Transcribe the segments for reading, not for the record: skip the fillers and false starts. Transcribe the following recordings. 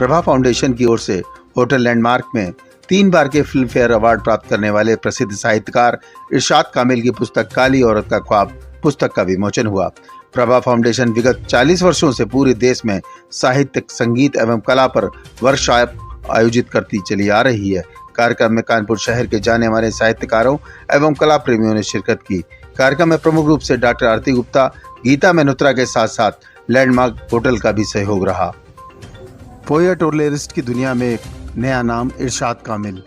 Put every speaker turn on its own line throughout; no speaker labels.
Prabha foundation की ओर से hotel landmark में 3 बार के फिल्म फेयर अवार्ड प्राप्त करने वाले प्रसिद्ध साहित्यकार इरशाद कामिल की पुस्तक काली औरत का ख्वाब पुस्तक का विमोचन हुआ। प्रभा फाउंडेशन विगत 40 वर्षों से पूरे देश में साहित्य, संगीत एवं कला पर वर्कशॉप आयोजित करती चली आ रही है। कार्यक्रम में कानपुर शहर के जाने माने साहित्यकारों एवं कला प्रेमियों ने शिरकत की। कार्यक्रम में प्रमुख रूप से डॉक्टर आरती गुप्ता, गीता मेहनोत्रा के साथ साथ लैंडमार्क होटल का भी सहयोग रहा। पोएट और लिरिस्ट की दुनिया में एक नया नाम इरशाद कामिल,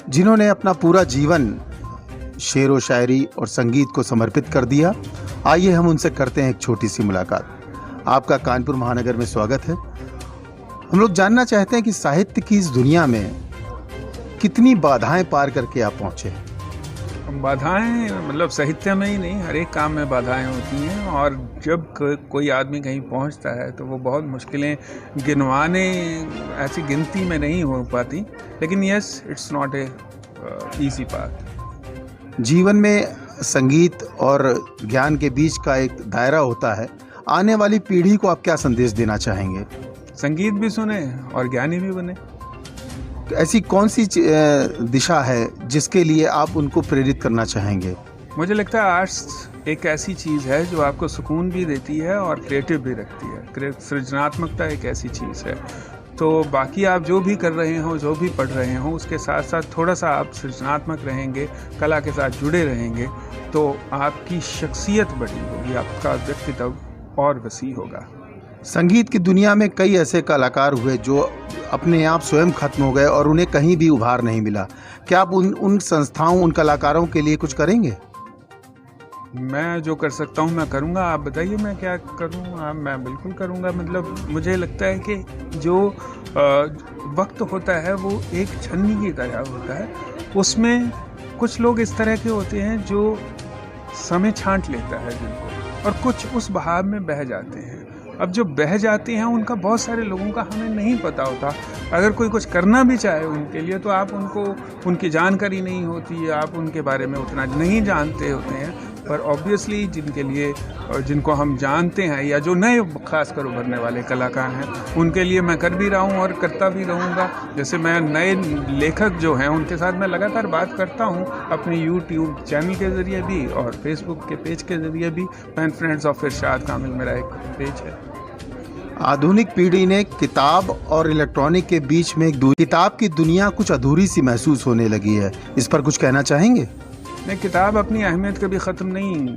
जिन्होंने अपना पूरा जीवन शेर व शायरी और संगीत को समर्पित कर दिया। आइए हम उनसे करते हैं एक छोटी सी मुलाकात। आपका कानपुर महानगर में स्वागत है। हम लोग जानना चाहते हैं कि साहित्य की इस दुनिया में कितनी बाधाएं पार करके आप पहुंचे।
बाधाएं मतलब साहित्य में ही नहीं, हर एक काम में बाधाएं होती हैं और जब कोई आदमी कहीं पहुंचता है तो वो बहुत मुश्किलें गिनवाने ऐसी गिनती में नहीं हो पाती, लेकिन yes, it's not a easy path.
जीवन में संगीत और ज्ञान के बीच का एक दायरा होता है। आने वाली पीढ़ी को आप क्या संदेश देना चाहेंगे?
संगीत भी सुने और ज्ञानी भी बने।
ऐसी कौन सी दिशा है जिसके लिए आप उनको प्रेरित करना चाहेंगे?
मुझे लगता है आर्ट्स एक ऐसी चीज़ है जो आपको सुकून भी देती है और क्रिएटिव भी रखती है। सृजनात्मकता एक ऐसी चीज़ है, तो बाकी आप जो भी कर रहे हो, जो भी पढ़ रहे हो, उसके साथ साथ थोड़ा सा आप सृजनात्मक रहेंगे, कला के साथ जुड़े रहेंगे, तो आपकी शख्सियत बड़ी होगी, आपका व्यक्तित्व और वसी होगा।
संगीत की दुनिया में कई ऐसे कलाकार हुए जो अपने आप स्वयं खत्म हो गए और उन्हें कहीं भी उभार नहीं मिला। क्या आप उन संस्थाओं, उन कलाकारों के लिए कुछ करेंगे?
मैं जो कर सकता हूँ मैं करूँगा। आप बताइए मैं क्या करूँ? मैं बिल्कुल करूँगा। मतलब मुझे लगता है कि जो वक्त होता है वो एक छन्नी की तरह होता है। उसमें कुछ लोग इस तरह के होते हैं जो समय छांट लेता है जिनको, और कुछ उस बहाव में बह जाते हैं। अब जो बह जाते हैं उनका बहुत सारे लोगों का हमें नहीं पता होता। अगर कोई कुछ करना भी चाहे उनके लिए तो आप उनको, उनकी जानकारी नहीं होती है, आप उनके बारे में उतना नहीं जानते होते हैं। पर ऑब्वियसली जिनके लिए, जिनको हम जानते हैं या जो नए खासकर उभरने वाले कलाकार हैं, उनके लिए मैं कर भी रहा हूँ और करता भी रहूँगा। जैसे मैं नए लेखक जो हैं उनके साथ मैं लगातार बात करता हूँ अपने यूट्यूब चैनल के ज़रिए भी और फेसबुक के पेज के ज़रिए भी। पेन फ्रेंड्स ऑफ इरशाद कामिल मेरा एक पेज है।
आधुनिक पीढ़ी ने किताब और इलेक्ट्रॉनिक के बीच में किताब की दुनिया कुछ अधूरी सी महसूस होने लगी है। इस पर कुछ कहना चाहेंगे?
नहीं, किताब अपनी अहमियत कभी ख़त्म नहीं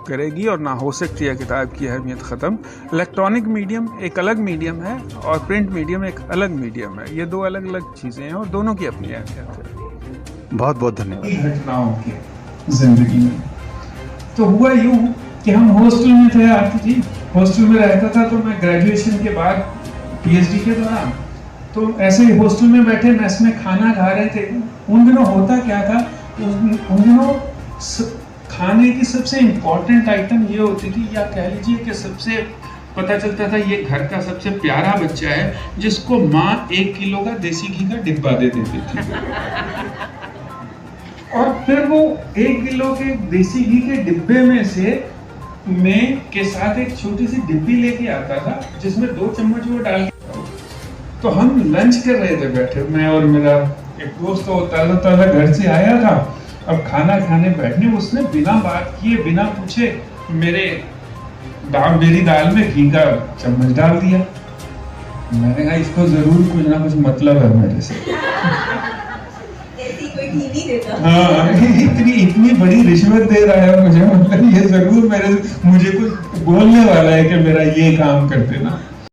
करेगी और ना हो सकती है किताब की अहमियत ख़त्म। इलेक्ट्रॉनिक मीडियम एक अलग मीडियम है और प्रिंट मीडियम एक अलग मीडियम है। ये दो अलग अलग चीज़ें हैं और दोनों की अपनी अहमियत है।
बहुत बहुत धन्यवाद।
घटनाओं की जिंदगी में तो हुआ यूँ कि हम हॉस्टल में थे। आरती जी हॉस्टल में रहता था, तो मैं ग्रेजुएशन के बाद पीएचडी के दौरान तो ऐसे ही हॉस्टल में बैठे मेस में खाना खा रहे थे। उन दिनों होता क्या था, उन दिनों खाने की सबसे इम्पोर्टेंट आइटम ये होती थी, या कह लीजिए कि सबसे पता चलता था ये घर का सबसे प्यारा बच्चा है जिसको माँ 1 किलो का देसी घी का डिब्बा दे देती थी। और फिर वो 1 किलो के देसी घी के डिब्बे में से मैं के साथ एक छोटी सी डिब्बी लेके आता था जिसमें 2 चम्मच वो डाल के, तो हम लंच कर रहे थे बैठे, मैं और मेरा एक दोस्त। तो ताज़ा ताज़ा घर से आया था, अब खाना खाने बैठने, उसने बिना बात किए, बिना पूछे मेरी दाल में घी का चम्मच डाल दिया। मैंने कहा इसको जरूर कुछ ना कुछ मतलब है मेरे से। हाँ, इतनी बड़ी रिश्वत दे रहा है मुझे, मतलब ये जरूर मुझे कुछ बोलने वाला है कि मेरा ये काम कर देना।